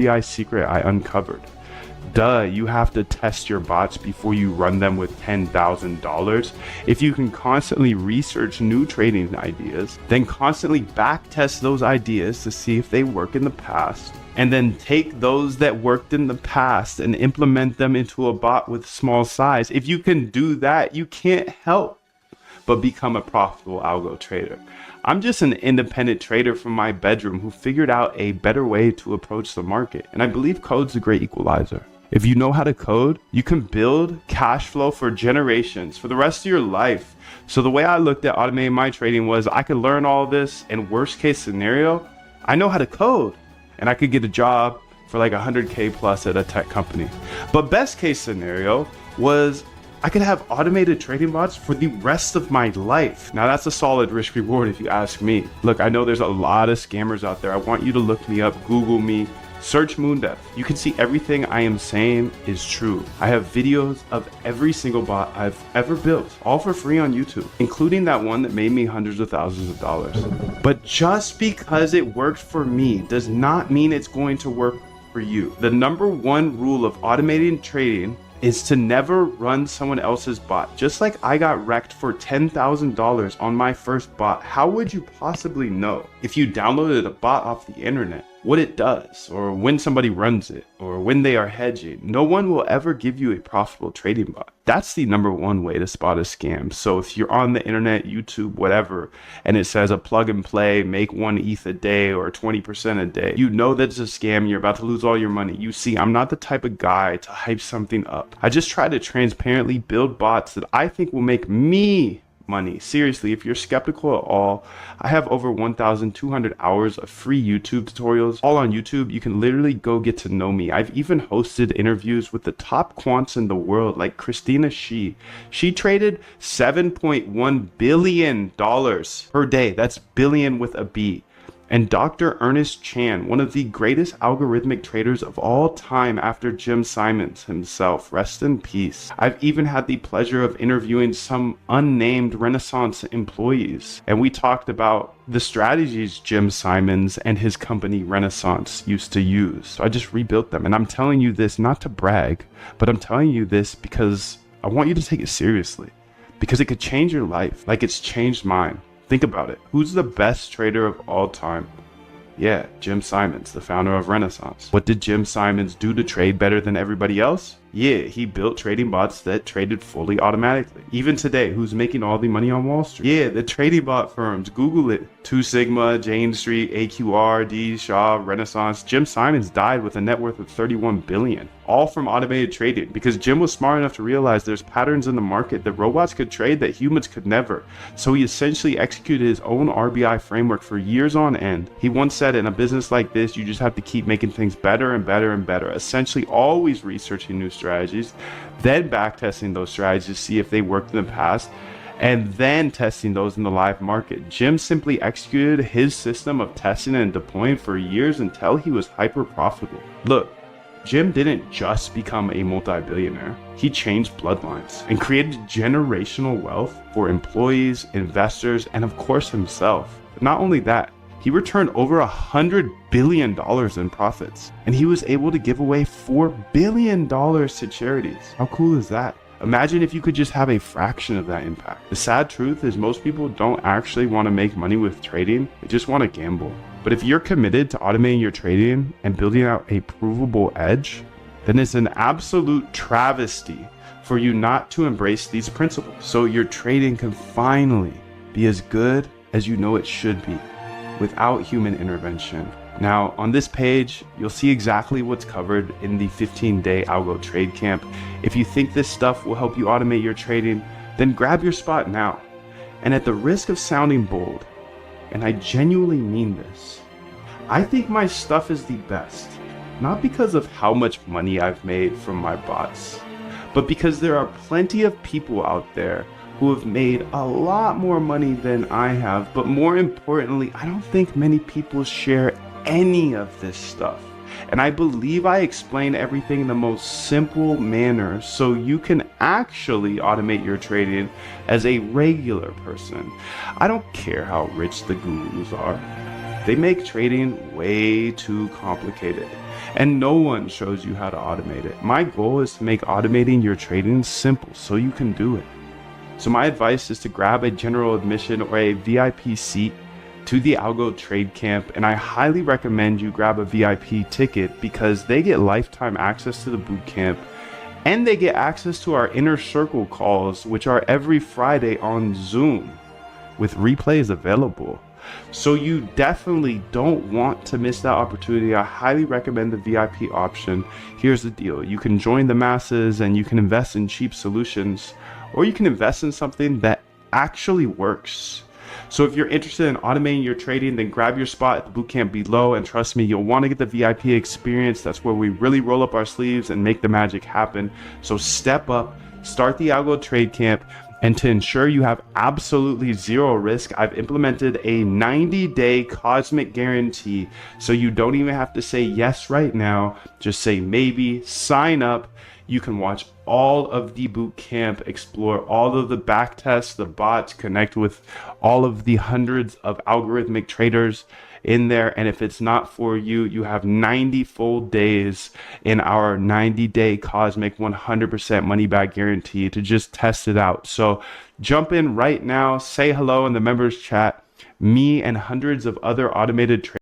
RBI secret I uncovered. Duh, you have to test your bots before you run them with $10,000. If you can constantly research new trading ideas, then constantly backtest those ideas to see if they work in the past, and then take those that worked in the past and implement them into a bot with small size. If you can do that, you can't help but become a profitable algo trader. I'm just an independent trader from my bedroom who figured out a better way to approach the market, and I believe code's a great equalizer. If you know how to code, you can build cash flow for generations, for the rest of your life. So the way I looked at automating my trading was I could learn all this, and worst case scenario, I know how to code and I could get a job for like 100K plus at a tech company. But best case scenario was I could have automated trading bots for the rest of my life. Now that's a solid risk reward if you ask me. Look, I know there's a lot of scammers out there. I want you to look me up, Google me, search Moondev. You can see everything I am saying is true. I have videos of every single bot I've ever built, all for free on YouTube, including that one that made me hundreds of thousands of dollars. But just because it worked for me does not mean it's going to work for you. The number one rule of automating trading is to never run someone else's bot. Just like I got wrecked for $10,000 on my first bot, how would you possibly know if you downloaded a bot off the internet what it does, or when somebody runs it, or when they are hedging? No one will ever give you a profitable trading bot. That's the number one way to spot a scam. So if you're on the internet, YouTube, whatever, and it says a plug and play, make 1 ETH a day or 20% a day, you know that's a scam. You're about to lose all your money. You see, I'm not the type of guy to hype something up. I just try to transparently build bots that I think will make me money. Seriously, if you're skeptical at all, I have over 1,200 hours of free YouTube tutorials, all on YouTube. You can literally go get to know me. I've even hosted interviews with the top quants in the world, like Christina Shi. She traded $7.1 billion per day. That's billion with a B. And Dr. Ernest Chan, one of the greatest algorithmic traders of all time after Jim Simons himself. Rest in peace. I've even had the pleasure of interviewing some unnamed Renaissance employees, and we talked about the strategies Jim Simons and his company Renaissance used to use. So I just rebuilt them, and I'm telling you this not to brag, but I'm telling you this because I want you to take it seriously, because it could change your life like it's changed mine. Think about it. Who's the best trader of all time? Yeah, Jim Simons, the founder of Renaissance. What did Jim Simons do to trade better than everybody else? Yeah, he built trading bots that traded fully automatically. Even today, who's making all the money on Wall Street? Yeah, the trading bot firms. Google it. 2 Sigma, Jane Street, AQR, D, Shaw, Renaissance. Jim Simons died with a net worth of $31 billion, all from automated trading, because Jim was smart enough to realize there's patterns in the market that robots could trade that humans could never. So he essentially executed his own RBI framework for years on end. He once said, in a business like this, you just have to keep making things better and better and better, essentially always researching new strategies, then backtesting those strategies to see if they worked in the past, and then testing those in the live market. Jim simply executed his system of testing and deploying for years until he was hyper profitable. Look, Jim didn't just become a multi-billionaire. He changed bloodlines and created generational wealth for employees, investors, and of course himself. But not only that, he returned over $100 billion in profits, and he was able to give away $4 billion to charities. How cool is that? Imagine if you could just have a fraction of that impact. The sad truth is most people don't actually want to make money with trading, they just want to gamble. But if you're committed to automating your trading and building out a provable edge, then it's an absolute travesty for you not to embrace these principles, so your trading can finally be as good as you know it should be, without human intervention. Now, on this page, you'll see exactly what's covered in the 15-day algo trade camp. If you think this stuff will help you automate your trading, then grab your spot now. And at the risk of sounding bold, and I genuinely mean this, I think my stuff is the best, not because of how much money I've made from my bots, but because there are plenty of people out there who have made a lot more money than I have. But more importantly, I don't think many people share any of this stuff. And I believe I explain everything in the most simple manner so you can actually automate your trading as a regular person. I don't care how rich the gurus are. They make trading way too complicated, and no one shows you how to automate it. My goal is to make automating your trading simple so you can do it. So my advice is to grab a general admission or a VIP seat to the Algo Trade Camp, and I highly recommend you grab a VIP ticket because they get lifetime access to the boot camp, and they get access to our inner circle calls, which are every Friday on Zoom with replays available. So you definitely don't want to miss that opportunity. I highly recommend the VIP option. Here's the deal. You can join the masses and you can invest in cheap solutions, or you can invest in something that actually works. So if you're interested in automating your trading, then grab your spot at the bootcamp below, and trust me, you'll want to get the VIP experience. That's where we really roll up our sleeves and make the magic happen. So step up, start the Algo Trade Camp, and to ensure you have absolutely zero risk, I've implemented a 90-day cosmic guarantee. So you don't even have to say yes right now, just say maybe, sign up. You can watch all of the boot camp, explore all of the back tests, the bots, connect with all of the hundreds of algorithmic traders in there. And if it's not for you, you have 90 full days in our 90-day cosmic 100% money back guarantee to just test it out. So jump in right now, say hello in the members chat. Me and hundreds of other automated traders